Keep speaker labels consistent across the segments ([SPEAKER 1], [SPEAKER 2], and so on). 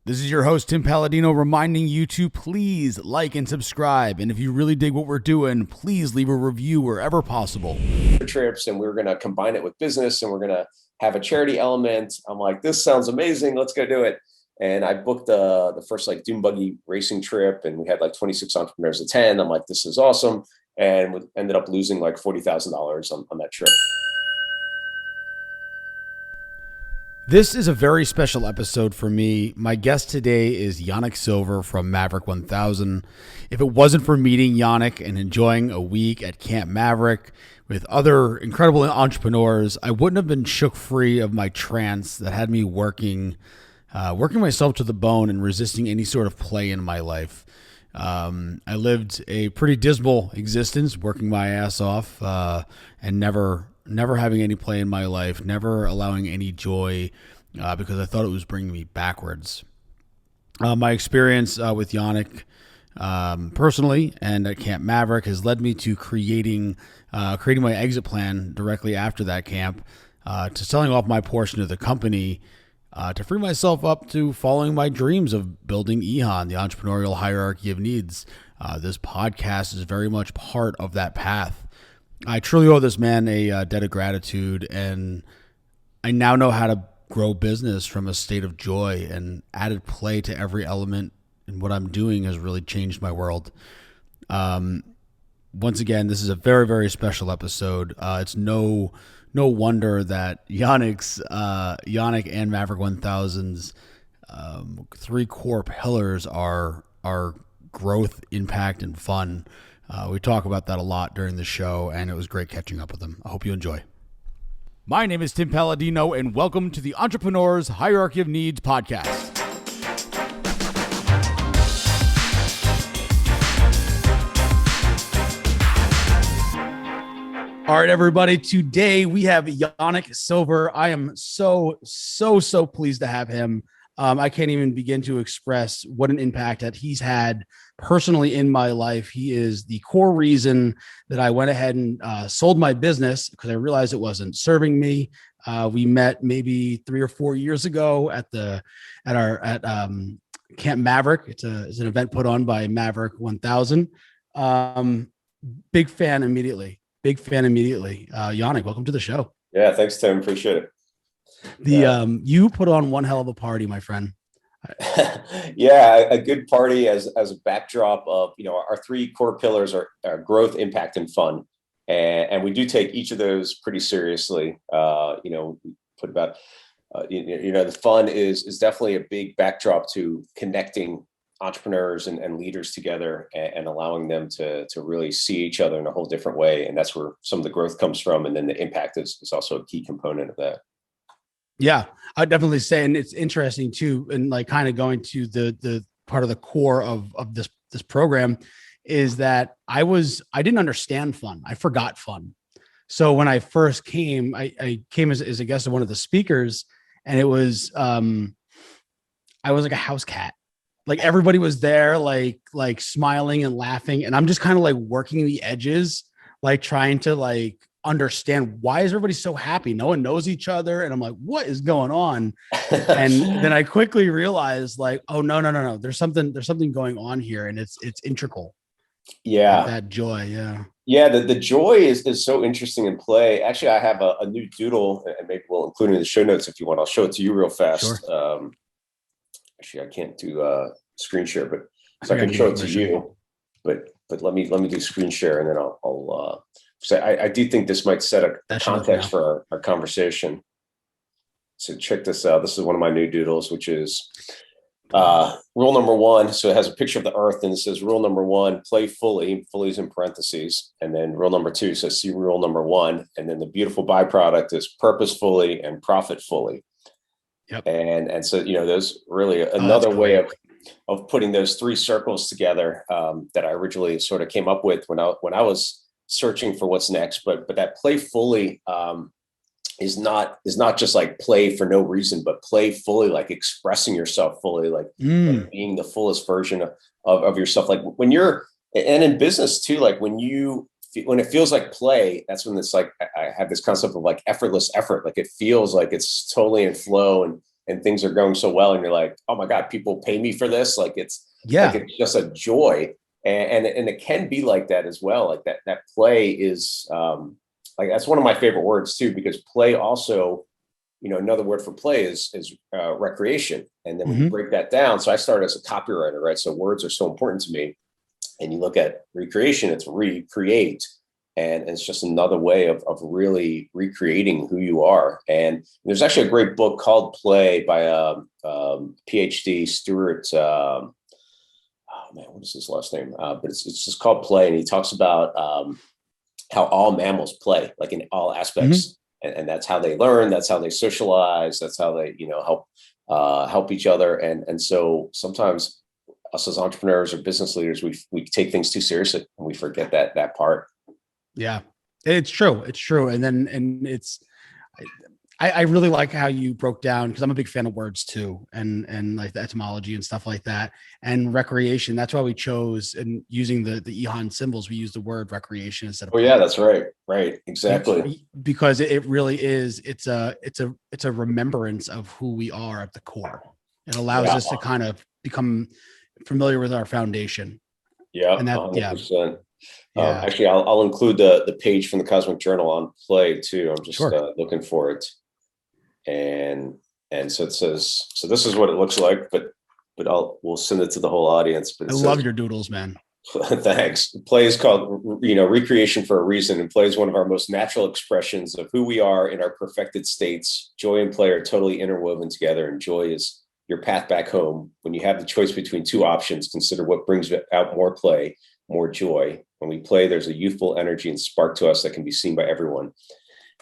[SPEAKER 1] This is your host, Tim Palladino, reminding you to please like and subscribe. And if you really dig what we're doing, please leave a review wherever possible.
[SPEAKER 2] Trips, and we're going to combine it with business, and we're going to have a charity element. I'm like, this sounds amazing. Let's go do it. And I booked the first like dune buggy racing trip, and we had like 26 entrepreneurs attend. I'm like, this is awesome. And we ended up losing like $40,000 on that trip.
[SPEAKER 1] This is a very special episode for me. My guest today is Yanik Silver from Maverick 1000. If it wasn't for meeting Yanik and enjoying a week at Camp Maverick with other incredible entrepreneurs, I wouldn't have been shook free of my trance that had me working myself to the bone and resisting any sort of play in my life. I lived a pretty dismal existence, working my ass off and never having any play in my life, never allowing any joy because I thought it was bringing me backwards. My experience with Yanik personally and at Camp Maverick has led me to creating my exit plan directly after that camp, to selling off my portion of the company, to free myself up to following my dreams of building EHON, the entrepreneurial hierarchy of needs. This podcast is very much part of that path. I truly owe this man a debt of gratitude, and I now know how to grow business from a state of joy, and added play to every element in what I'm doing has really changed my world. Once again, this is a very, very special episode. It's no wonder that Yanik and Maverick 1000's three core pillars are growth, impact, and fun. We talk about that a lot during the show, and it was great catching up with them. I hope you enjoy. My name is Tim Palladino, and welcome to the Entrepreneur's Hierarchy of Needs podcast. All right, everybody. Today we have Yanik Silver. I am so pleased to have him. I can't even begin to express what an impact that he's had personally in my life. He is the core reason that I went ahead and sold my business because I realized it wasn't serving me. We met maybe 3 or 4 years ago at Camp Maverick. It's an event put on by Maverick 1000. Big fan immediately. Yanik, welcome to the show.
[SPEAKER 2] Yeah, thanks, Tim. Appreciate it.
[SPEAKER 1] You put on one hell of a party, my friend.
[SPEAKER 2] Yeah, a good party as a backdrop of, our three core pillars are growth, impact, and fun. And we do take each of those pretty seriously. We put about, the fun is definitely a big backdrop to connecting entrepreneurs and leaders together and allowing them to really see each other in a whole different way. And that's where some of the growth comes from. And then the impact is also a key component of that.
[SPEAKER 1] Yeah, I'd definitely say, and it's interesting too, and like kind of going to the part of the core of this program is that I didn't understand fun. I forgot fun. So when I first came, I came as a guest of one of the speakers, and it was I was like a house cat. Like everybody was there, like smiling and laughing, and I'm just kind of like working the edges, like trying to like understand why is everybody so happy? No one knows each other. And I'm like, what is going on? And then I quickly realized like, oh, no. There's something going on here. And it's integral.
[SPEAKER 2] Yeah.
[SPEAKER 1] Like that joy. Yeah.
[SPEAKER 2] Yeah. The joy is so interesting in play. Actually, I have a new doodle, and maybe we'll include it in the show notes if you want. I'll show it to you real fast. Sure. Actually, I can't do screen share, but so I can show it to you, but let me do screen share, and then I'll so I do think this might set a context for our conversation. So check this out. This is one of my new doodles, which is rule number 1. So it has a picture of the earth, and it says rule number 1, play fully. Fully is in parentheses. And then rule number 2 says see rule number 1. And then the beautiful byproduct is purposefully and profit fully. Yep. And so, there's really another way of putting those 3 circles together that I originally sort of came up with when I was searching for what's next, but that play fully is not just like play for no reason, but play fully, like expressing yourself fully, like being the fullest version of yourself. Like when you're, and in business too, like when it feels like play, that's when it's like, I have this concept of like effortless effort. Like it feels like it's totally in flow, and and things are going so well, and you're like, oh my God, people pay me for this. Like it's just a joy. And it can be like that as well. Like that play is like, that's one of my favorite words too, because play also, another word for play is recreation. And then when you break that down, so I started as a copywriter, right? So words are so important to me. And you look at recreation, it's recreate. And it's just another way of really recreating who you are. And there's actually a great book called Play by PhD Stuart. Oh man, what is his last name? But it's just called Play. And he talks about how all mammals play, like in all aspects. And that's how they learn. That's how they socialize. That's how they, help each other. And so sometimes us as entrepreneurs or business leaders, we take things too seriously and we forget that part.
[SPEAKER 1] Yeah, it's true. It's true. And I really like how you broke down, because I'm a big fan of words too, and like the etymology and stuff like that, and recreation. That's why we chose, and using the EHON symbols, we use the word recreation instead of.
[SPEAKER 2] Oh yeah, that's right. Right. Exactly.
[SPEAKER 1] Because it really is. It's a remembrance of who we are at the core. It allows us to kind of become familiar with our foundation.
[SPEAKER 2] Yeah.
[SPEAKER 1] And that,
[SPEAKER 2] 100%. Actually, I'll include the page from the Cosmic Journal on Play too. I'm just looking for it. And so it says, so this is what it looks like, but we'll send it to the whole audience. But
[SPEAKER 1] I love your doodles, man.
[SPEAKER 2] Thanks. Play is called, recreation for a reason, and play is one of our most natural expressions of who we are in our perfected states. Joy and play are totally interwoven together, and joy is your path back home. When you have the choice between two options, consider what brings out more play, more joy. When we play, there's a youthful energy and spark to us that can be seen by everyone.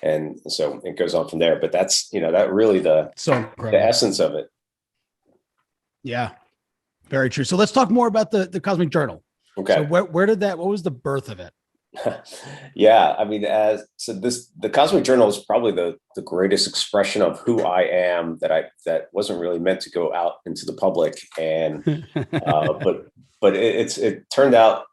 [SPEAKER 2] And so it goes on from there. But that's, that really the essence of it.
[SPEAKER 1] Yeah, very true. So let's talk more about the Cosmic Journal.
[SPEAKER 2] Okay.
[SPEAKER 1] So what was the birth of it?
[SPEAKER 2] Yeah. I mean, the Cosmic Journal is probably the greatest expression of who I am that wasn't really meant to go out into the public. And, but it turned out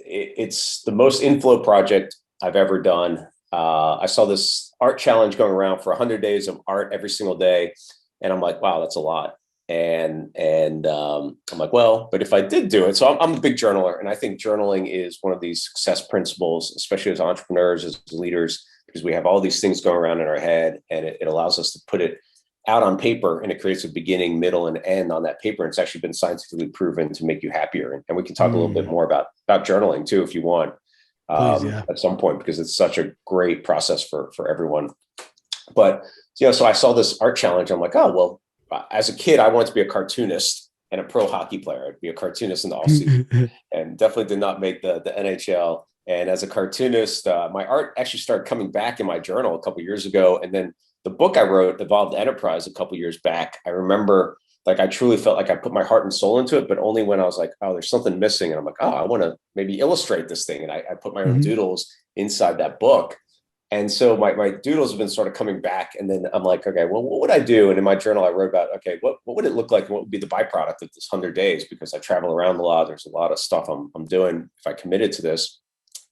[SPEAKER 2] it's the most inflow project I've ever done. I saw this art challenge going around for 100 days of art every single day. And I'm like, wow, that's a lot. And I'm like, well, but if I did do it, so I'm a big journaler, and I think journaling is one of these success principles, especially as entrepreneurs, as leaders, because we have all these things going around in our head, and it allows us to put it out on paper, and it creates a beginning, middle, and end on that paper. And it's actually been scientifically proven to make you happier. And we can talk a little bit more about journaling too, if you want, at some point, because it's such a great process for everyone. But, so I saw this art challenge. I'm like, oh, well, as a kid, I wanted to be a cartoonist and a pro hockey player. I'd be a cartoonist in the offseason, and definitely did not make the NHL. And as a cartoonist, my art actually started coming back in my journal a couple of years ago. And then the book I wrote, Evolved Enterprise, a couple of years back, I remember, like, I truly felt like I put my heart and soul into it, but only when I was like, oh, there's something missing. And I'm like, oh, I want to maybe illustrate this thing. And I put my own doodles inside that book. And so my doodles have been sort of coming back. And then I'm like, okay, well, what would I do? And in my journal, I wrote about, okay, what would it look like? And what would be the byproduct of this 100 days? Because I travel around a lot. There's a lot of stuff I'm doing. If I committed to this,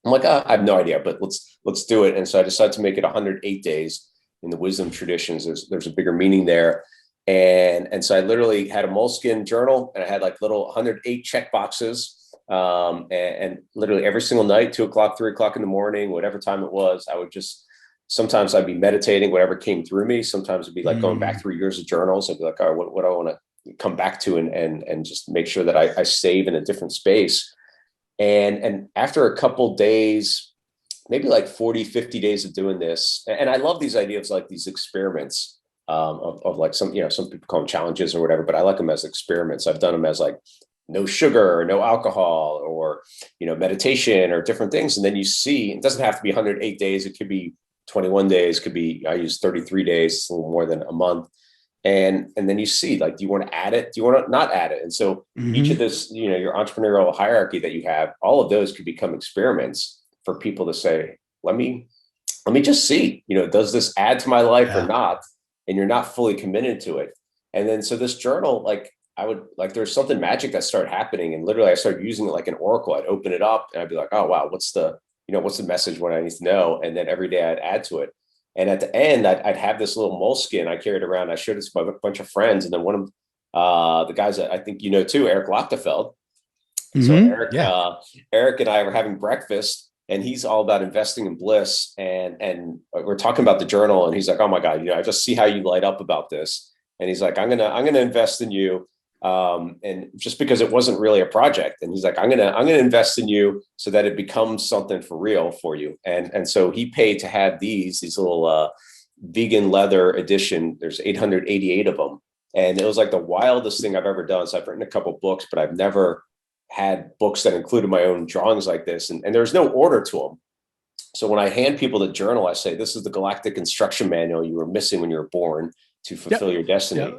[SPEAKER 2] I'm like, I have no idea, but let's do it. And so I decided to make it 108 days. In the wisdom traditions, there's a bigger meaning there. And so I literally had a moleskin journal, and I had like little 108 check boxes. And literally every single night, 2 o'clock, 3 o'clock in the morning, whatever time it was, I would sometimes I'd be meditating, whatever came through me. Sometimes it'd be like going back 3 years of journals. I'd be like, all right, what do I want to come back to and just make sure that I save in a different space. And after a couple days, maybe like 40, 50 days of doing this. And I love these ideas, like these experiments of like some people call them challenges or whatever, but I like them as experiments. I've done them as like no sugar or no alcohol or, meditation or different things. And then you see, it doesn't have to be 108 days. It could be 21 days, could be, I use 33 days, it's a little more than a month. And then you see, like, do you want to add it? Do you want to not add it? And so each of this, your entrepreneurial hierarchy that you have, all of those could become experiments for people to say, let me just see, does this add to my life or not? And you're not fully committed to it. And then, so this journal, there's something magic that started happening. And literally I started using it like an oracle. I'd open it up and I'd be like, oh, wow, what's the message, what I need to know? And then every day I'd add to it. And at the end, I'd have this little moleskin I carried around. I showed it to a bunch of friends. And then one of the guys that I think you know too, Eric Lochtefeld. So Eric and I were having breakfast, and he's all about investing in bliss. And we're talking about the journal, and he's like, "Oh my God, I just see how you light up about this." And he's like, I'm gonna invest in you. And just because it wasn't really a project, and he's like, I'm gonna invest in you so that it becomes something for real for you. And so he paid to have these little vegan leather edition. There's 888 of them, and it was like the wildest thing I've ever done. So I've written a couple books, but I've never had books that included my own drawings like this, and there's no order to them. So when I hand people the journal, I say, this is the galactic instruction manual you were missing when you were born to fulfill your destiny.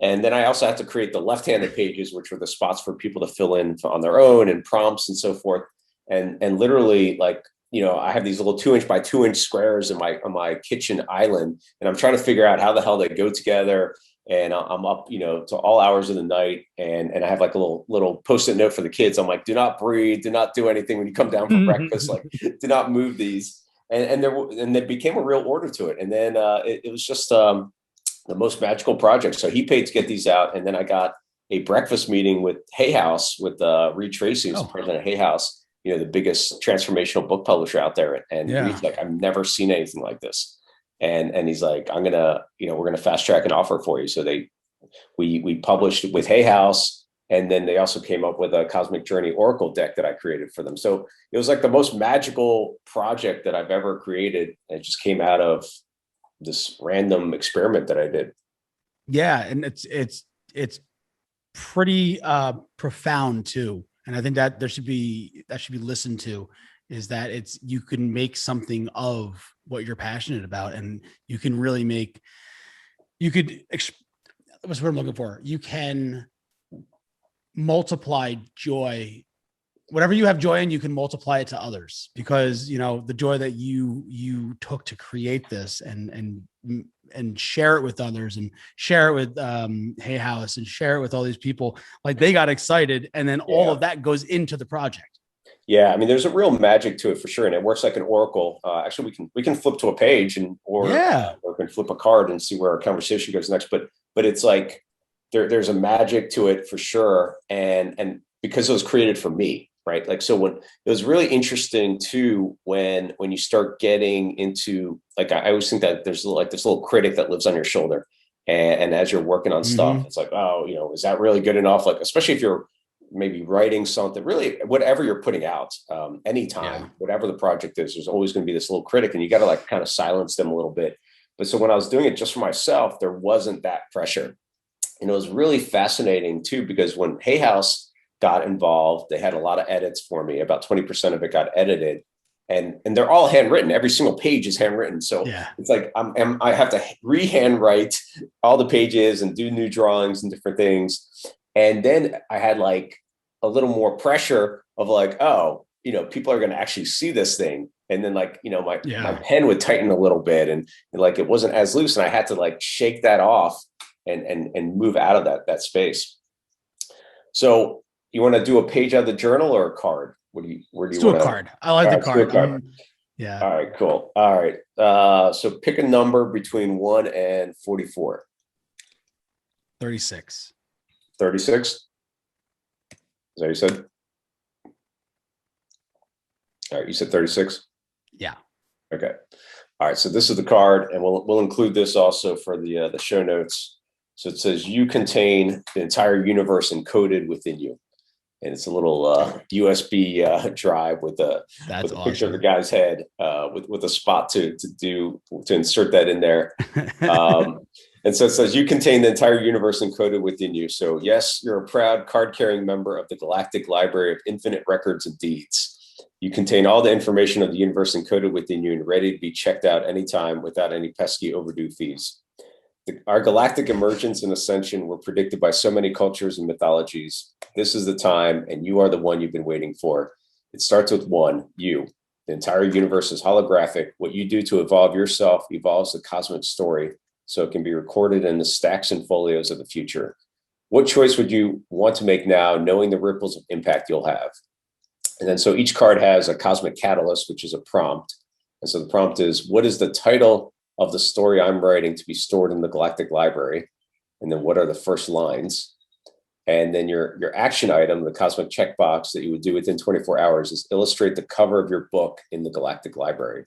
[SPEAKER 2] And then I also have to create the left-handed pages, which were the spots for people to fill in on their own and prompts and so forth. And literally, like, I have these little 2-inch by 2-inch squares on my kitchen island, and I'm trying to figure out how the hell they go together. And I'm up, to all hours of the night. And I have like a little Post-it note for the kids. I'm like, do not breathe, do not do anything when you come down for breakfast. Like, do not move these. And there became a real order to it. And then it was just the most magical project. So he paid to get these out. And then I got a breakfast meeting with Hay House with Reed Tracy, who's the president of Hay House, the biggest transformational book publisher out there. And Reed's like, I've never seen anything like this. And he's like, we're gonna fast track an offer for you. So we published with Hay House, and then they also came up with a Cosmic Journey Oracle deck that I created for them. So it was like the most magical project that I've ever created. And it just came out of this random experiment that I did.
[SPEAKER 1] Yeah, and it's pretty profound too. And I think that that should be listened to, is that you can make something of what you're passionate about, and you can really what's what I'm looking for. You can multiply joy. Whatever you have joy in, you can multiply it to others, because the joy that you took to create this and share it with others, and share it with Hay House, and share it with all these people, like they got excited, and then all of that goes into the project.
[SPEAKER 2] Yeah, I mean, there's a real magic to it for sure, and it works like an oracle. Actually, we can flip to a page, or we can flip a card and see where our conversation goes next. But it's like there's a magic to it for sure, and because it was created for me, right? Like, so when it was really interesting too, when you start getting into, like, I always think that there's like this little critic that lives on your shoulder, and as you're working on stuff, it's like, oh, is that really good enough? Like, especially if you're maybe writing something, really whatever you're putting out, anytime, whatever the project is, there's always going to be this little critic, and you got to like kind of silence them a little bit. But so when I was doing it just for myself, there wasn't that pressure. And it was really fascinating too, because when Hay House got involved, they had a lot of edits for me. About 20% of it got edited, and they're all handwritten. Every single page is handwritten. So it's like I have to re-handwrite all the pages and do new drawings and different things. And then I had like a little more pressure of like, people are going to actually see this thing. And then like, my pen would tighten a little bit, and like, it wasn't as loose, and I had to like shake that off and move out of that space. So you want to do a page out of the journal or a card? Where do you
[SPEAKER 1] want to do a card? I like the card.
[SPEAKER 2] Yeah. All right, cool. All right. So pick a number between 1 and 44.
[SPEAKER 1] 36.
[SPEAKER 2] 36? Is that what you said? All right, you said 36?
[SPEAKER 1] Yeah.
[SPEAKER 2] Okay. All right, so this is the card, and we'll include this also for the show notes. So it says, you contain the entire universe encoded within you. And it's a little USB drive with a picture of the guy's head, with a spot to insert that in there. And so it says, you contain the entire universe encoded within you. So yes, you're a proud card-carrying member of the Galactic Library of Infinite Records and Deeds. You contain all the information of the universe encoded within you and ready to be checked out anytime without any pesky overdue fees. Our galactic emergence and ascension were predicted by so many cultures and mythologies. This is the time, and you are the one you've been waiting for. It starts with one, you. The entire universe is holographic. What you do to evolve yourself evolves the cosmic story, so it can be recorded in the stacks and folios of the future. What choice would you want to make now, knowing the ripples of impact you'll have? And then so each card has a cosmic catalyst, which is a prompt. And so the prompt is, what is the title of the story I'm writing to be stored in the galactic library? And then what are the first lines? And then your action item, the cosmic checkbox that you would do within 24 hours, is illustrate the cover of your book in the galactic library.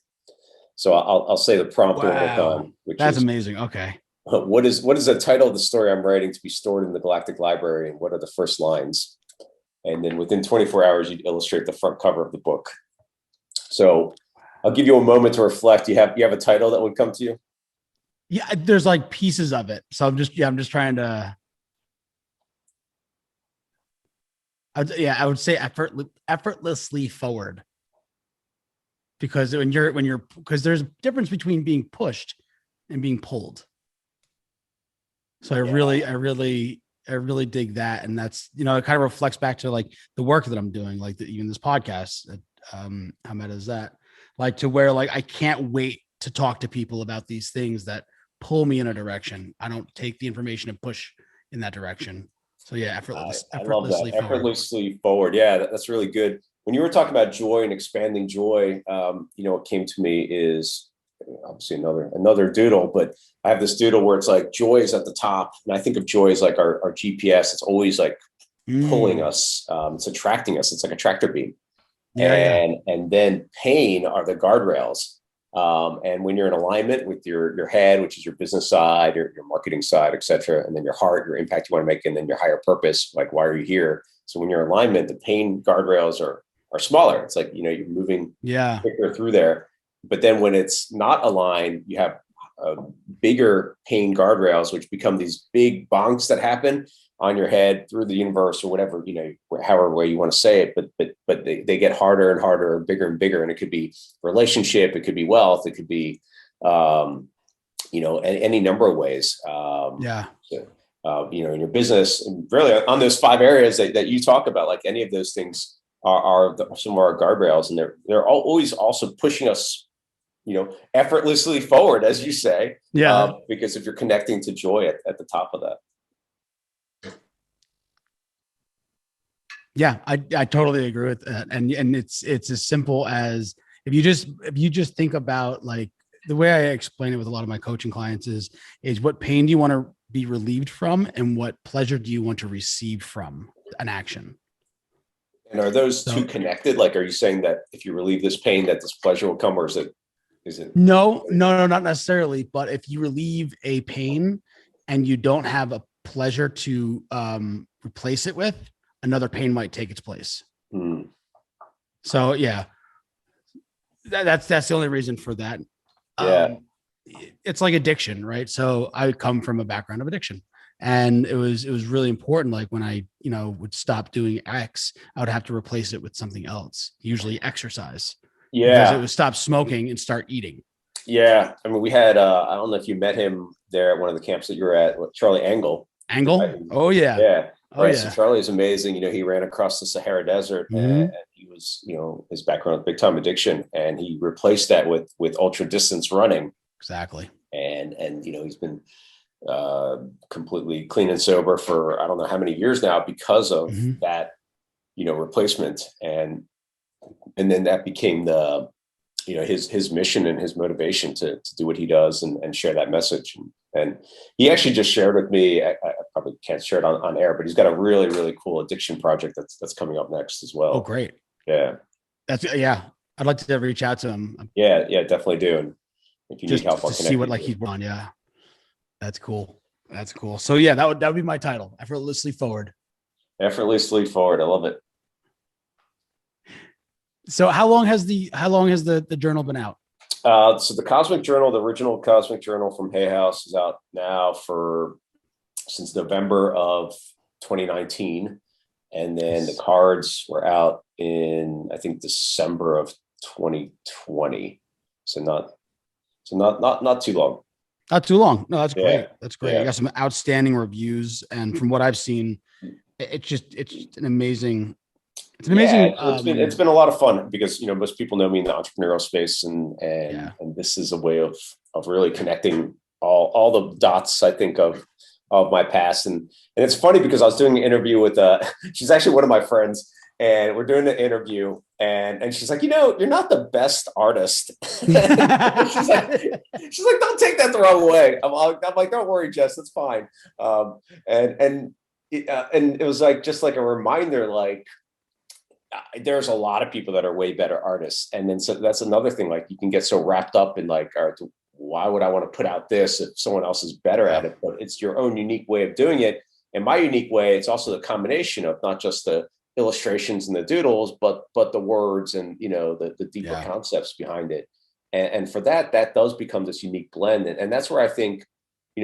[SPEAKER 2] So I'll say the prompt one more time, which
[SPEAKER 1] that's amazing. Okay.
[SPEAKER 2] What is the title of the story I'm writing to be stored in the galactic library, and what are the first lines? And then within 24 hours, you'd illustrate the front cover of the book. So I'll give you a moment to reflect. You have a title that would come to you?
[SPEAKER 1] Yeah, there's like pieces of it. So I'm just trying to. I would say effortlessly forward. Because because there's a difference between being pushed and being pulled. So I really dig that. And that's, it kind of reflects back to like the work that I'm doing, like even this podcast, how meta is that? Like to where like, I can't wait to talk to people about these things that pull me in a direction. I don't take the information and push in that direction. So yeah, effortlessly
[SPEAKER 2] forward. Yeah, that's really good. When you were talking about joy and expanding joy, what came to me is obviously another doodle, but I have this doodle where it's like joy is at the top. And I think of joy as like our GPS. It's always like pulling us. It's attracting us. It's like a tractor beam. And then pain are the guardrails. And when you're in alignment with your head, which is your business side, your marketing side, et cetera, and then your heart, your impact you want to make, and then your higher purpose, like why are you here? So when you're in alignment, the pain guardrails are smaller. It's like, you're moving quicker through there. But then when it's not aligned, you have bigger pain guardrails, which become these big bonks that happen on your head through the universe or whatever, however way you want to say it, but they get harder and harder, bigger and bigger. And it could be relationship, it could be wealth, it could be, any number of ways. In your business, and really on those 5 areas that you talk about, like any of those things are some of our guardrails, and they're always also pushing us, effortlessly forward, as you say. Because if you're connecting to joy at the top of that.
[SPEAKER 1] Yeah, I totally agree with that. And it's as simple as if you just think about, like, the way I explain it with a lot of my coaching clients is what pain do you want to be relieved from, and what pleasure do you want to receive from an action?
[SPEAKER 2] And are those two connected? Like, are you saying that if you relieve this pain, that this pleasure will come, or is it?
[SPEAKER 1] No, not necessarily. But if you relieve a pain and you don't have a pleasure to replace it with, another pain might take its place. So yeah, that's the only reason for that. It's like addiction, right? So I come from a background of addiction, and it was really important. Like when I, would stop doing X, I would have to replace it with something else, usually exercise. Because it would stop smoking and start eating.
[SPEAKER 2] Yeah. I mean, we had, I don't know if you met him there at one of the camps that you were at, Charlie Angle.
[SPEAKER 1] Right? Oh yeah.
[SPEAKER 2] Yeah. Right. So Charlie is amazing. He ran across the Sahara Desert, and he was, his background, big time addiction, and he replaced that with ultra distance running.
[SPEAKER 1] Exactly.
[SPEAKER 2] And he's been completely clean and sober for I don't know how many years now because of that, replacement. And then that became the, his mission and his motivation to do what he does and share that message. And he actually just shared with me, I probably can't share it on air, but he's got a really, really cool addiction project that's coming up next as well.
[SPEAKER 1] Oh, great.
[SPEAKER 2] Yeah.
[SPEAKER 1] I'd like to reach out to him.
[SPEAKER 2] Yeah, definitely do. And if you
[SPEAKER 1] just
[SPEAKER 2] need help,
[SPEAKER 1] to see what he's on. Yeah. That's cool. So yeah, that would be my title. Effortlessly forward.
[SPEAKER 2] Effortlessly forward. I love it.
[SPEAKER 1] So how long has the journal been out?
[SPEAKER 2] So the Cosmic Journal, the original Cosmic Journal from Hay House, is out now since November of 2019. And then the cards were out in, I think, December of 2020. So not too long.
[SPEAKER 1] Not too long. No, that's great.
[SPEAKER 2] Yeah.
[SPEAKER 1] That's great. You got some outstanding reviews. And from what I've seen, it's an amazing. It's an amazing.
[SPEAKER 2] It's been a lot of fun because, most people know me in the entrepreneurial space, and this is a way of really connecting all the dots, I think, of my past. And it's funny because I was doing an interview with, she's actually one of my friends, and we're doing an interview, And she's like, you're not the best artist. she's like, don't take that the wrong way. I'm like, don't worry, Jess, it's fine. And it was like, just like a reminder, like, there's a lot of people that are way better artists. And then, so that's another thing, like, you can get so wrapped up in like, all right, why would I want to put out this if someone else is better at it? But it's your own unique way of doing it. And my unique way, it's also the combination of not just the illustrations and the doodles, but the words and, the deeper concepts behind it. And for that does become this unique blend. And that's where I think,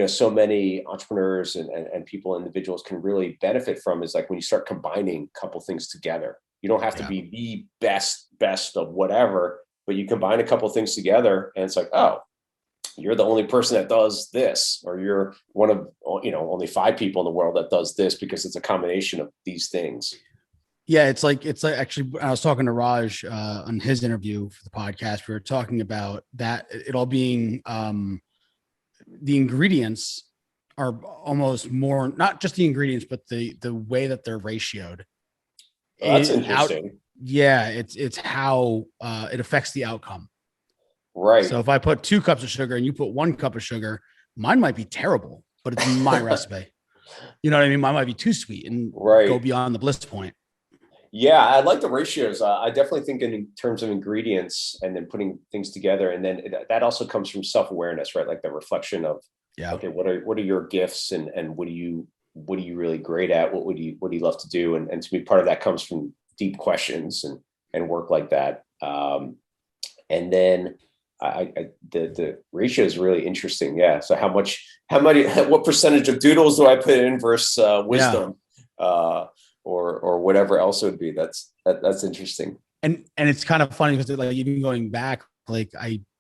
[SPEAKER 2] so many entrepreneurs and people, individuals can really benefit from, is like when you start combining a couple things together. You don't have to be the best of whatever, but you combine a couple things together and it's like, oh, you're the only person that does this, or you're one of, only 5 people in the world that does this, because it's a combination of these things.
[SPEAKER 1] Yeah. It's like actually, I was talking to Raj on his interview for the podcast. We were talking about that, it all being, the ingredients are almost more, not just the ingredients, but the way that they're ratioed.
[SPEAKER 2] Oh, that's interesting.
[SPEAKER 1] It's how it affects the outcome.
[SPEAKER 2] Right.
[SPEAKER 1] So if I put 2 cups of sugar and you put 1 cup of sugar, mine might be terrible, but it's my recipe. You know what I mean? Mine might be too sweet and go beyond the bliss point.
[SPEAKER 2] Yeah, I like the ratios. I definitely think in terms of ingredients and then putting things together. And then that also comes from self-awareness, right? Like the reflection of, okay, what are your gifts and what are you really great at? What do you love to do? And to me, part of that comes from deep questions and work like that. And then the ratio is really interesting. Yeah. So what percentage of doodles do I put in versus wisdom? Or whatever else it would be. That's interesting.
[SPEAKER 1] And it's kind of funny because, like, even going back, like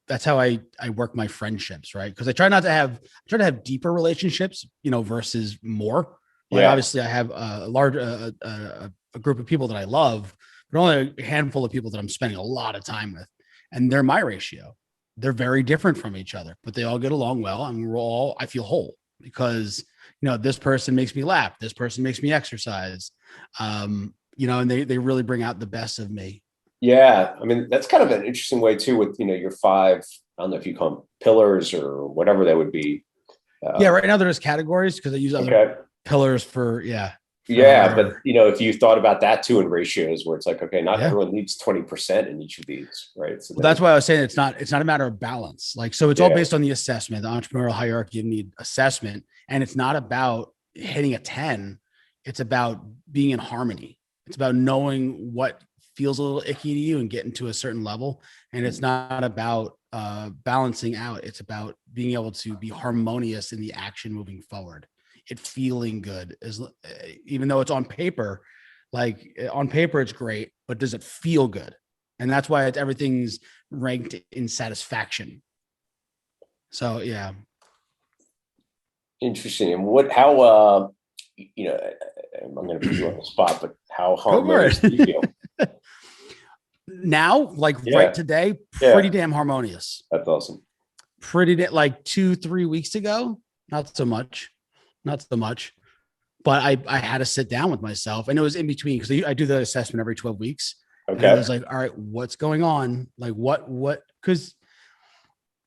[SPEAKER 1] that's how I work my friendships, right? Because I try to have deeper relationships, versus more. Like, obviously I have a large a group of people that I love, but only a handful of people that I'm spending a lot of time with, and they're my ratio. They're very different from each other, but they all get along well, and I feel whole because, this person makes me laugh. This person makes me exercise. And they really bring out the best of me.
[SPEAKER 2] Yeah. I mean, that's kind of an interesting way too with, your 5, I don't know if you call them pillars or whatever that would be.
[SPEAKER 1] Right now there's categories because I use other pillars for.
[SPEAKER 2] But if you thought about that too in ratios where it's like, okay, not everyone needs 20% in each of these, right? So
[SPEAKER 1] that's why I was saying it's not a matter of balance. Like, so it's all based on the assessment, the entrepreneurial hierarchy of need assessment. And it's not about hitting a 10. It's about being in harmony. It's about knowing what feels a little icky to you and getting to a certain level. And it's not about balancing out. It's about being able to be harmonious in the action moving forward. It feeling good, even though it's on paper. Like, on paper it's great, but does it feel good? And that's why everything's ranked in satisfaction. So yeah.
[SPEAKER 2] Interesting. And how I'm going to put you on the spot, but how harmonious do you feel
[SPEAKER 1] now? Like right today, pretty damn harmonious.
[SPEAKER 2] That's awesome.
[SPEAKER 1] Like 2-3 weeks ago, not so much. But I had to sit down with myself, and it was in between because I do the assessment every 12 weeks. Okay. And I was like, all right, what's going on? Like what, because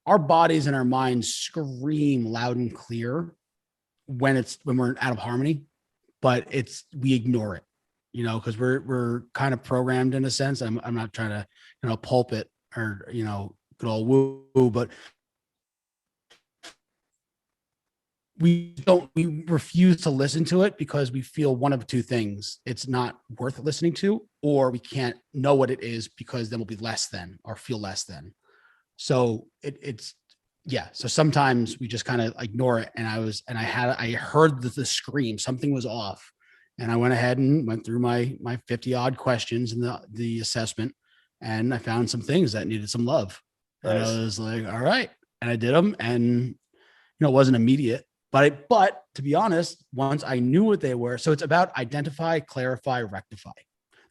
[SPEAKER 1] our bodies and our minds scream loud and clear when we're out of harmony, but we ignore it, because we're kind of programmed in a sense. I'm not trying to, pulpit or, good old woo, but we refuse to listen to it because we feel one of 2 things. It's not worth listening to, or we can't know what it is because then we'll be less than or feel less than. So so sometimes we just kind of ignore it. And I heard the scream, something was off. And I went ahead and went through my 50 odd questions in the assessment. And I found some things that needed some love. Nice. And I was like, all right. And I did them, and, it wasn't immediate. But to be honest, once I knew what they were, so it's about identify, clarify, rectify.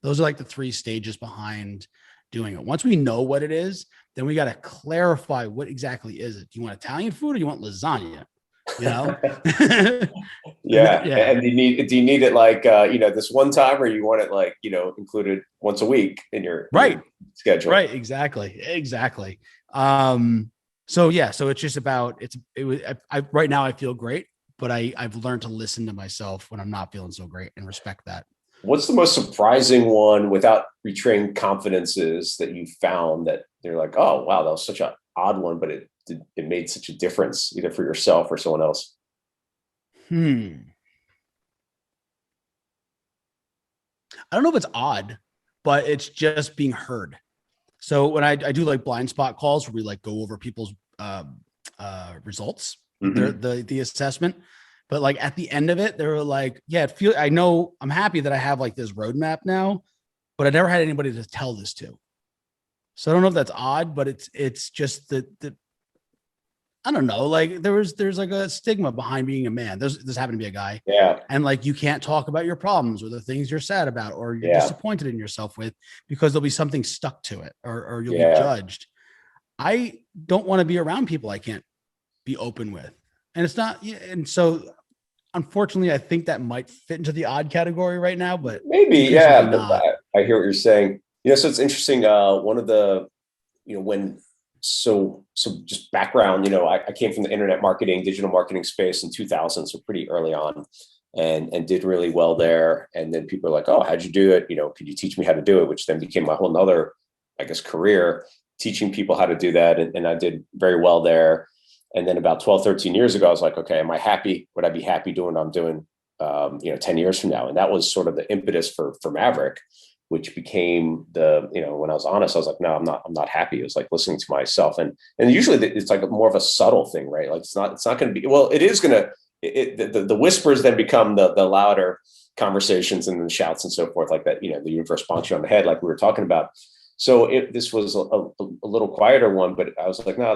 [SPEAKER 1] Those are like the 3 stages behind doing it. Once we know what it is, then we got to clarify what exactly is it. Do you want Italian food or you want lasagna?
[SPEAKER 2] Yeah.
[SPEAKER 1] Yeah.
[SPEAKER 2] And do you need it like, this one time, or you want it like, included once a week in your
[SPEAKER 1] Right.
[SPEAKER 2] schedule?
[SPEAKER 1] Right. Exactly. Exactly. So yeah, so it's just about, right now I feel great, but I've learned to listen to myself when I'm not feeling so great and respect that.
[SPEAKER 2] What's the most surprising one, without betraying confidences, that you found that they're like, oh, wow, that was such an odd one, but it made such a difference either for yourself or someone else?
[SPEAKER 1] Hmm. I don't know if it's odd, but it's just being heard. So when I do like blind spot calls where we like go over people's results,
[SPEAKER 2] Mm-hmm.
[SPEAKER 1] the assessment, but like at the end of it, they were like, "Yeah, I'm happy that I have like this roadmap now, but I never had anybody to tell this to." So I don't know if that's odd, but it's just the I don't know. Like there's like a stigma behind being a man. This happened to be a guy,
[SPEAKER 2] Yeah.
[SPEAKER 1] and like you can't talk about your problems or the things you're sad about or you're
[SPEAKER 2] Yeah.
[SPEAKER 1] disappointed in yourself with because there'll be something stuck to it or you'll be
[SPEAKER 2] Yeah.
[SPEAKER 1] judged. I don't want to be around people I can't be open with, and it's not. And so unfortunately, I think that might fit into the odd category right now, but
[SPEAKER 2] Maybe.
[SPEAKER 1] increasingly
[SPEAKER 2] Yeah. But
[SPEAKER 1] not.
[SPEAKER 2] I hear what you're saying. So it's interesting. One of the, when, so just background, I came from the internet marketing, digital marketing space in 2000, so pretty early on, and did really well there. And then people are like, oh, how'd you do it? Could you teach me how to do it? Which then became my whole nother, I guess, career, teaching people how to do that. And I did very well there. And then about 12, 13 years ago, I was like, okay, am I happy? Would I be happy doing what I'm doing, 10 years from now? And that was sort of the impetus for Maverick, which became when I was honest, I was like, no, I'm not happy. It was like listening to myself. And usually it's like more of a subtle thing, right? Like it's not going to be, well, it is going to, the whispers then become the louder conversations and the shouts and so forth, like that, the universe bonks you on the head, like we were talking about. So this was a little quieter one, but I was like, no,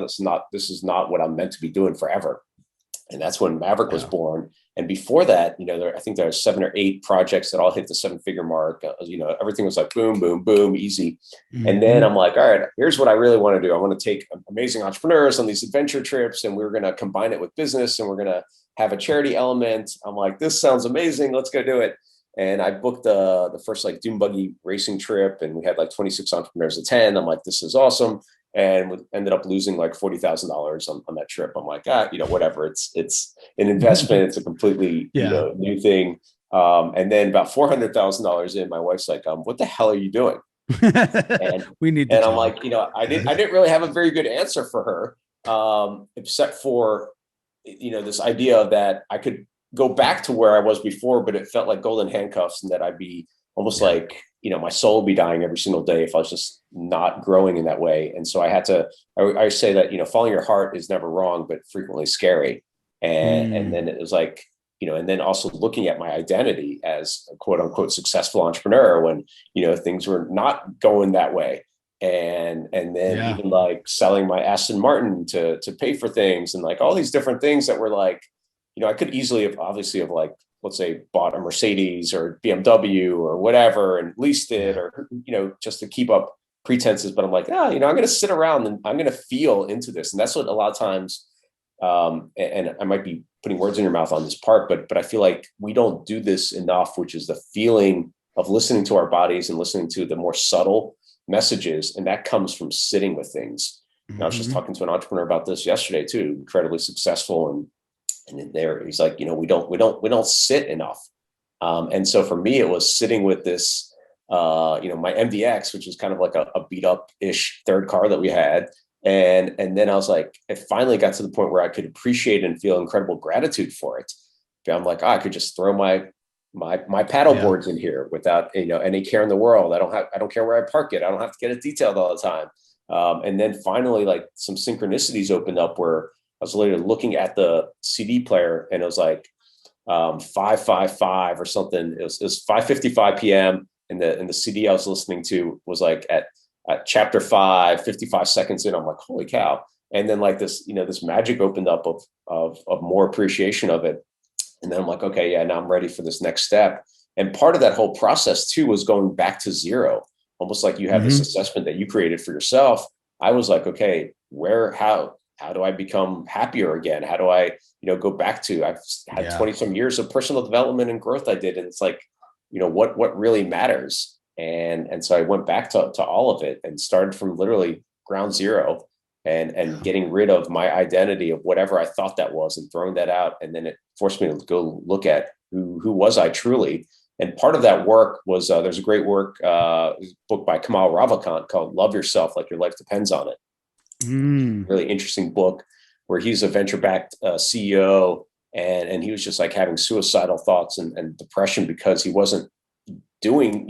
[SPEAKER 2] this is not what I'm meant to be doing forever. And that's when Maverick was
[SPEAKER 1] Yeah.
[SPEAKER 2] born. And before that, I think there are 7 or 8 projects that all hit the 7-figure mark. Everything was like boom, boom, boom, easy. And then I'm like, all right, here's what I really want to do. I want to take amazing entrepreneurs on these adventure trips, and we're going to combine it with business, and we're going to have a charity element. I'm like, this sounds amazing. Let's go do it. And I booked the first like dune buggy racing trip, and we had like 26 entrepreneurs attend. I'm like, this is awesome. And we ended up losing like $40,000 on that trip. I'm like, whatever. It's an investment. It's a completely
[SPEAKER 1] Yeah.
[SPEAKER 2] new thing. And then about $400,000 in, my wife's like, what the hell are you doing? And
[SPEAKER 1] We need to
[SPEAKER 2] I'm
[SPEAKER 1] talk.
[SPEAKER 2] like, I didn't really have a very good answer for her, except for this idea that I could go back to where I was before, but it felt like golden handcuffs, and that I'd be almost like, my soul would be dying every single day if I was just not growing in that way. And so I say that, following your heart is never wrong, but frequently scary. And then it was like, and then also looking at my identity as a quote unquote successful entrepreneur when, things were not going that way. And then even like selling my Aston Martin to pay for things, and like all these different things that were like, I could easily have obviously have like, let's say, bought a Mercedes or BMW or whatever and leased it, or, just to keep up pretenses. But I'm like, I'm going to sit around and I'm going to feel into this. And that's what a lot of times, and I might be putting words in your mouth on this part, but I feel like we don't do this enough, which is the feeling of listening to our bodies and listening to the more subtle messages. And that comes from sitting with things. I was just talking to an entrepreneur about this yesterday too, incredibly successful. And in there, he's like, we don't sit enough. And so for me, it was sitting with this, my MDX, which is kind of like a beat up ish third car that we had. And then I was like, it finally got to the point where I could appreciate and feel incredible gratitude for it. I'm like, I could just throw my paddle boards in here without, any care in the world. I don't care where I park it. I don't have to get it detailed all the time. And then finally, like some synchronicities opened up where I was literally looking at the CD player, and it was like 5:55 or something. It was 5:55 p.m. and the CD I was listening to was like at chapter 5, 55 seconds in. I'm like, holy cow! And then like this, this magic opened up of more appreciation of it. And then I'm like, okay, yeah, now I'm ready for this next step. And part of that whole process too was going back to zero, almost like you have this assessment that you created for yourself. I was like, okay, how how do I become happier again? How do I, go back to, I've had 20 some years of personal development and growth I did. And it's like, what really matters. And so I went back to all of it and started from literally ground zero and getting rid of my identity of whatever I thought that was and throwing that out. And then it forced me to go look at who was I truly. And part of that work was, there's a great book by Kamal Ravikant called Love Yourself Like Your Life Depends on It. Really interesting book where he's a venture-backed CEO, and he was just like having suicidal thoughts and depression because he wasn't doing,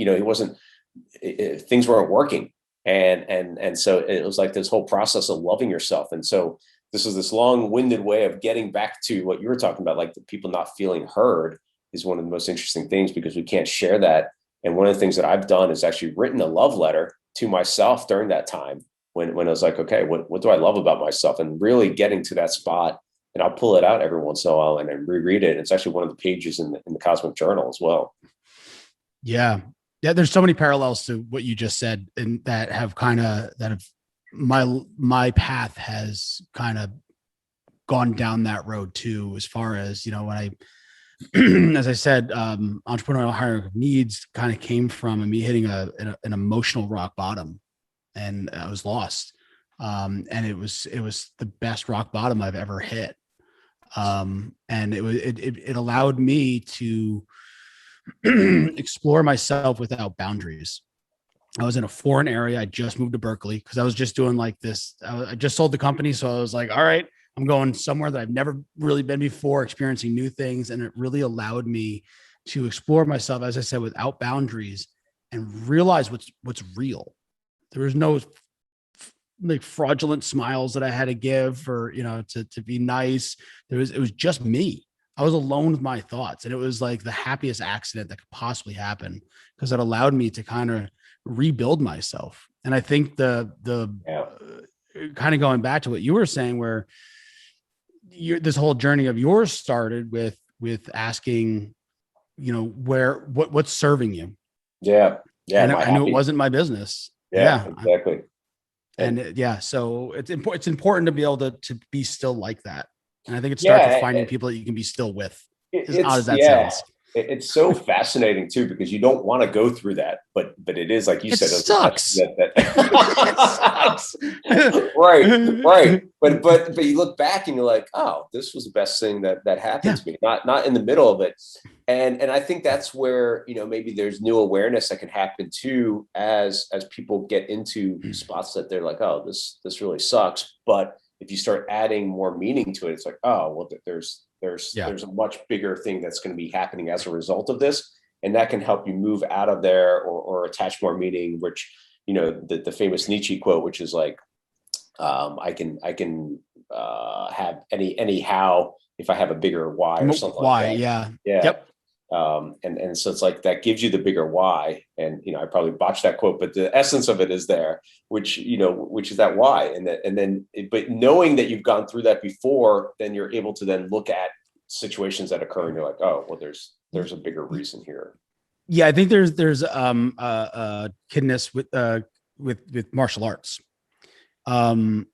[SPEAKER 2] things weren't working. And so it was like this whole process of loving yourself. And so this is this long-winded way of getting back to what you were talking about, like the people not feeling heard is one of the most interesting things because we can't share that. And one of the things that I've done is actually written a love letter to myself during that time when I was like, okay, what do I love about myself? And really getting to that spot. And I'll pull it out every once in a while and then reread it. It's actually one of the pages in the Cosmic Journal as well.
[SPEAKER 1] Yeah. There's so many parallels to what you just said, and my path has kind of gone down that road too, as far as, when I, as I said, entrepreneurial hierarchy of needs kind of came from me hitting an emotional rock bottom, and I was lost. And it was the best rock bottom I've ever hit. And it allowed me to explore myself without boundaries. I was in a foreign area. I just moved to Berkeley because I was just doing like this. I just sold the company. So I was like, all right, I'm going somewhere that I've never really been before, experiencing new things. And it really allowed me to explore myself, as I said, without boundaries and realize what's real. There was no like fraudulent smiles that I had to give or, to be nice. It was just me. I was alone with my thoughts, and it was like the happiest accident that could possibly happen because it allowed me to kind of rebuild myself. And I think the kind of going back to what you were saying, where this whole journey of yours started with asking, what's serving you.
[SPEAKER 2] Yeah.
[SPEAKER 1] And I knew it wasn't my business.
[SPEAKER 2] Yeah, exactly.
[SPEAKER 1] So it's important to be able to be still like that. And I think it starts with finding people that you can be still with. As odd as that sounds.
[SPEAKER 2] It's so fascinating too, because you don't want to go through that, but it is like you said,
[SPEAKER 1] it sucks.
[SPEAKER 2] It sucks. Right. But you look back and you're like, oh, this was the best thing that happened to me. Not in the middle of it. And I think that's where, maybe there's new awareness that can happen too, as people get into spots that they're like, oh, this really sucks. But if you start adding more meaning to it, it's like, oh, well, there's a much bigger thing that's going to be happening as a result of this. And that can help you move out of there or attach more meaning, which, the famous Nietzsche quote, which is like, I can have anyhow if I have a bigger why or something like that.
[SPEAKER 1] Yeah.
[SPEAKER 2] Yep. And so it's like that gives you the bigger why. And, I probably botched that quote, but the essence of it is there, which is that why. But knowing that you've gone through that before, then you're able to then look at situations that occur and you're like, oh, well, there's a bigger reason here.
[SPEAKER 1] Yeah. I think there's kidness with martial arts. And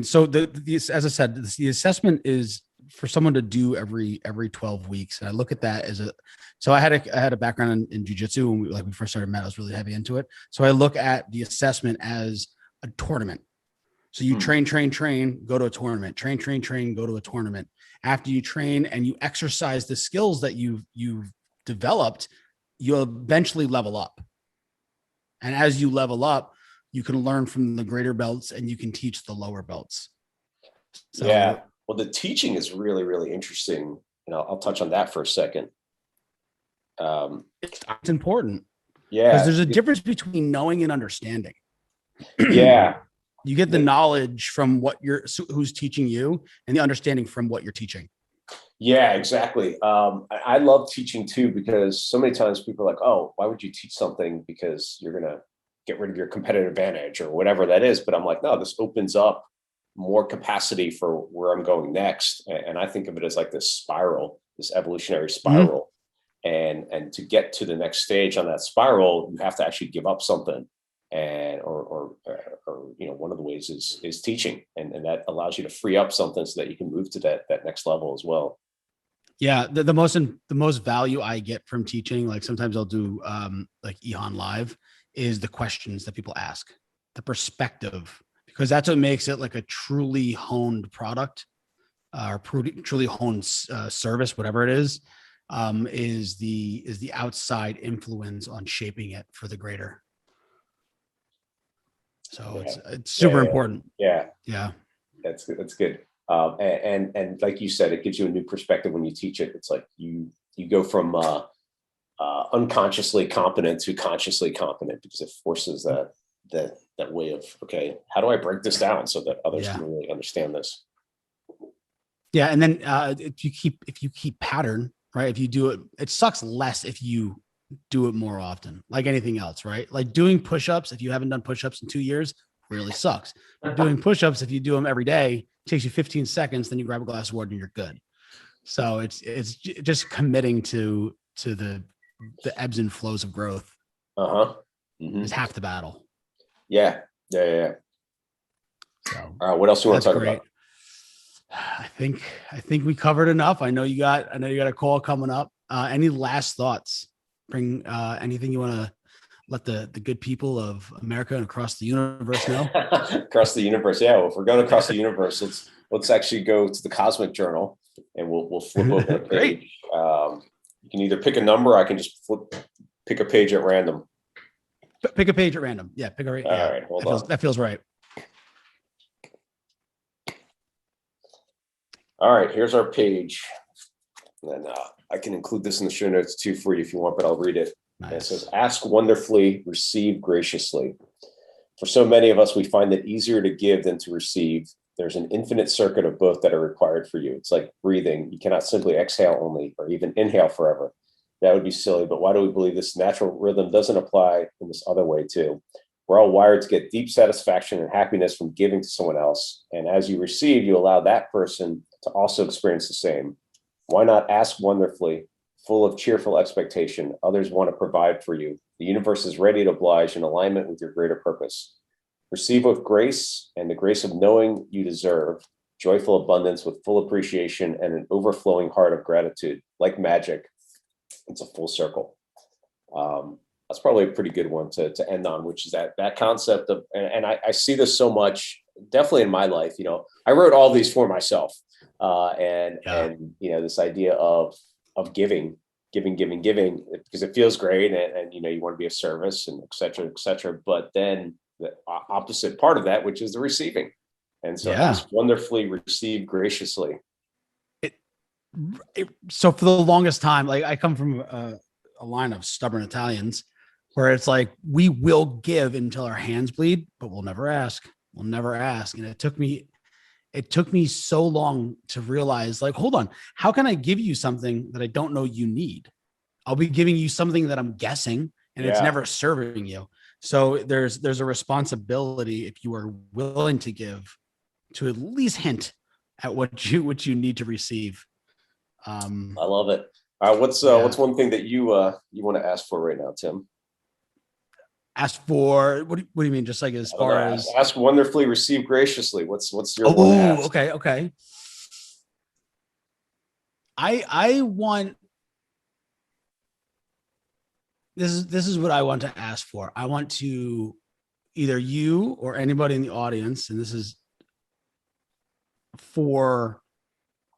[SPEAKER 1] so as I said, the assessment is for someone to do every 12 weeks. And I look at that so I had a background in jiu-jitsu when we first started met. I was really heavy into it. So I look at the assessment as a tournament. So you train, go to a tournament, train, go to a tournament. After you train and you exercise the skills that you've developed, you'll eventually level up. And as you level up, you can learn from the greater belts and you can teach the lower belts. So,
[SPEAKER 2] yeah. Well, the teaching is really, really interesting. And I'll touch on that for a second.
[SPEAKER 1] It's important.
[SPEAKER 2] Yeah.
[SPEAKER 1] Because there's a difference between knowing and understanding.
[SPEAKER 2] Yeah.
[SPEAKER 1] You get the knowledge from who's teaching you and the understanding from what you're teaching.
[SPEAKER 2] Yeah, exactly. I love teaching too, because so many times people are like, oh, why would you teach something? Because you're going to get rid of your competitive advantage or whatever that is. But I'm like, no, this opens up more capacity for where I'm going next. And I think of it as like this spiral, this evolutionary spiral. Mm-hmm. And to get to the next stage on that spiral, you have to actually give up something. and one of the ways is teaching, and that allows you to free up something so that you can move to that next level as well.
[SPEAKER 1] Yeah, the most value I get from teaching, like sometimes I'll do like EHON live, is the questions that people ask, the perspective, because that's what makes it like a truly honed product, or truly honed service, whatever it is the outside influence on shaping it for the greater. So it's super important.
[SPEAKER 2] Yeah,
[SPEAKER 1] that's
[SPEAKER 2] good. And like you said, it gives you a new perspective when you teach it. It's like you go from unconsciously competent to consciously competent, because it forces that way of, okay, how do I break this down so that others can really understand this?
[SPEAKER 1] Yeah, and then if you keep pattern, right? If you do it, it sucks less if you do it more often, like anything else, right? Like doing push-ups, if you haven't done push-ups in 2 years, really sucks. Doing push-ups, if you do them every day, takes you 15 seconds, then you grab a glass of water and you're good. So it's just committing to the ebbs and flows of growth. Is half the battle.
[SPEAKER 2] Yeah. So, all right, what else you want to talk about?
[SPEAKER 1] I think we covered enough. I know you got a call coming up. Any last thoughts? Bring anything you want to let the good people of America and across the universe know?
[SPEAKER 2] Across the universe, yeah. Well, if we're going across the universe, let's actually go to the Cosmic Journal, and we'll flip over a page.
[SPEAKER 1] Great.
[SPEAKER 2] You can either pick a number, or I can just pick a page at random.
[SPEAKER 1] Pick a page at random. Yeah, pick a random.
[SPEAKER 2] All right, hold on.
[SPEAKER 1] That feels right.
[SPEAKER 2] All right, here's our page. And I can include this in the show notes too for you if you want, but I'll read it. Nice. It says, ask wonderfully, receive graciously. For so many of us, we find it easier to give than to receive. There's an infinite circuit of both that are required for you. It's like breathing. You cannot simply exhale only, or even inhale forever. That would be silly, but why do we believe this natural rhythm doesn't apply in this other way too? We're all wired to get deep satisfaction and happiness from giving to someone else. And as you receive, you allow that person to also experience the same. Why not ask wonderfully, full of cheerful expectation? Others want to provide for you. The universe is ready to oblige in alignment with your greater purpose. Receive with grace and the grace of knowing you deserve joyful abundance with full appreciation and an overflowing heart of gratitude. Like magic, it's a full circle. That's probably a pretty good one to end on, which is that concept of, and I see this so much, definitely in my life. I wrote all these for myself, and this idea of giving, because it feels great, and you want to be of service, and et cetera. But then the opposite part of that, which is the receiving, and so ask wonderfully, receive graciously.
[SPEAKER 1] So for the longest time, like I come from a line of stubborn Italians, where it's like, we will give until our hands bleed, but we'll never ask. And it took me so long to realize, like, hold on, how can I give you something that I don't know you need? I'll be giving you something that I'm guessing, and it's never serving you. So there's a responsibility, if you are willing to give, to at least hint at what you need to receive.
[SPEAKER 2] I love it. All right, what's one thing that you want to ask for right now, Tim?
[SPEAKER 1] Ask for what do you mean? Just like as far as
[SPEAKER 2] ask wonderfully, receive graciously. What's your one to ask?
[SPEAKER 1] Okay. I want this is what I want to ask for. I want to, either you or anybody in the audience, and this is for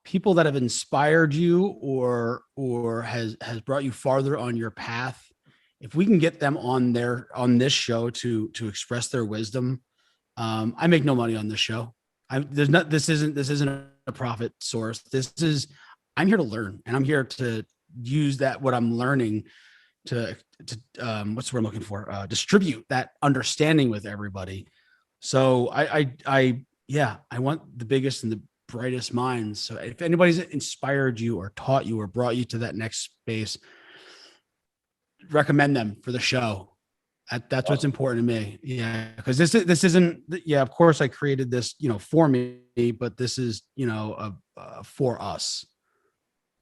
[SPEAKER 1] people that have inspired you or has brought you farther on your path. If we can get them on this show to express their wisdom, I make no money on this show. This isn't a profit source. I'm here to learn, and I'm here to use what I'm learning to what's the word I'm looking for? Distribute that understanding with everybody. So I want the biggest and the brightest minds. So if anybody's inspired you or taught you or brought you to that next space, recommend them for the show. That's what's important to me. Yeah. Because this isn't, of course I created this, for me, but this is, for us.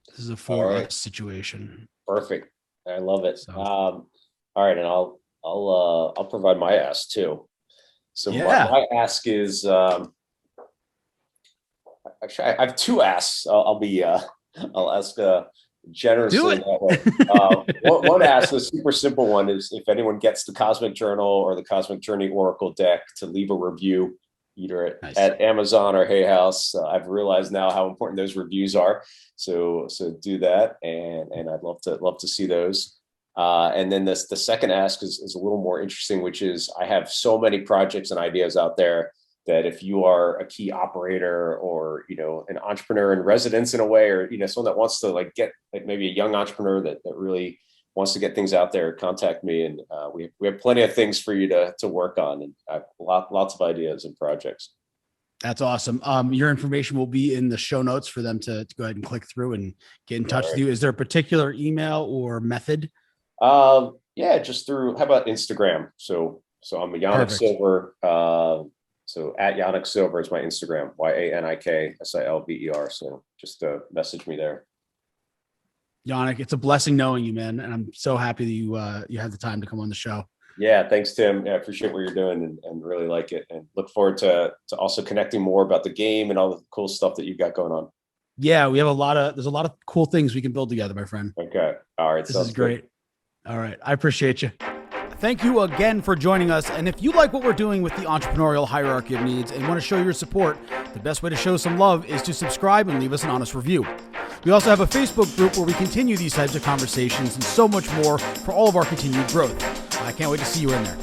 [SPEAKER 1] This is a for us situation.
[SPEAKER 2] Perfect. I love it. All right. And I'll I'll provide my ask too. So
[SPEAKER 1] Yeah.
[SPEAKER 2] my ask is actually I have two asks. I'll ask
[SPEAKER 1] Do
[SPEAKER 2] generously
[SPEAKER 1] it.
[SPEAKER 2] that way. One ask, the super simple one, is if anyone gets the Cosmic Journal or the Cosmic Journey Oracle deck, to leave a review either at Amazon or Hay House. I've realized now how important those reviews are. So do that, and I'd love to see those. And then the second ask is a little more interesting, which is I have so many projects and ideas out there that if you are a key operator or, an entrepreneur in residence in a way, or, someone that wants to get maybe a young entrepreneur that really wants to get things out there, contact me. And we have plenty of things for you to work on, and I have lots of ideas and projects.
[SPEAKER 1] That's awesome. Your information will be in the show notes for them to go ahead and click through and get in touch with you. Is there a particular email or method?
[SPEAKER 2] Yeah, just through, how about Instagram? So I'm a Yanik Silver. So at Yanik Silver is my Instagram, YANIKSILVER. So just message me there.
[SPEAKER 1] Yanik, it's a blessing knowing you, man. And I'm so happy that you had the time to come on the show. Yeah,
[SPEAKER 2] thanks, Tim. Yeah, I appreciate what you're doing and really like it, and look forward to also connecting more about the game and all the cool stuff that you've got going on.
[SPEAKER 1] Yeah, there's a lot of cool things we can build together, my friend.
[SPEAKER 2] Okay. All right.
[SPEAKER 1] This is great. All right. I appreciate you. Thank you again for joining us. And if you like what we're doing with the entrepreneurial hierarchy of needs and want to show your support, the best way to show some love is to subscribe and leave us an honest review. We also have a Facebook group where we continue these types of conversations and so much more for all of our continued growth. I can't wait to see you in there.